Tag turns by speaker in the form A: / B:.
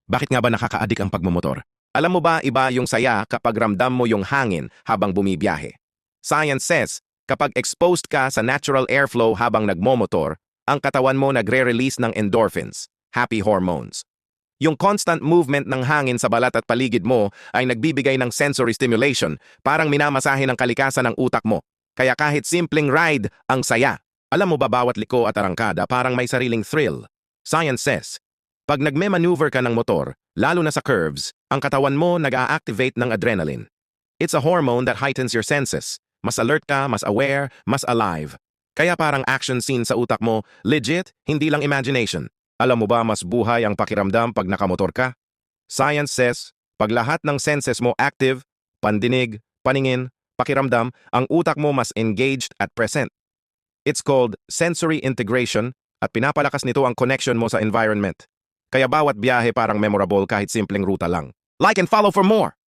A: Bakit nga ba nakaka-addict ang pagmumotor? Alam mo ba iba yung saya kapag ramdam mo yung hangin habang bumibiyahe? Science says, kapag exposed ka sa natural airflow habang nagmomotor, ang katawan mo nagre-release ng endorphins, happy hormones. Yung constant movement ng hangin sa balat at paligid mo ay nagbibigay ng sensory stimulation, parang minamasahe ng kalikasan ng utak mo. Kaya kahit simpleng ride, ang saya. Alam mo ba bawat liko at arangkada parang may sariling thrill? Science says, pag nagme-maneuver ka ng motor, lalo na sa curves, ang katawan mo nag-a-activate ng adrenaline. It's a hormone that heightens your senses. Mas alert ka, mas aware, mas alive. Kaya parang action scene sa utak mo, legit, hindi lang imagination. Alam mo ba mas buhay ang pakiramdam pag nakamotor ka? Science says, pag lahat ng senses mo active, pandinig, paningin, pakiramdam, ang utak mo mas engaged at present. It's called sensory integration at pinapalakas nito ang connection mo sa environment. Kaya bawat biyahe parang memorable kahit simpleng ruta lang. Like and follow for more!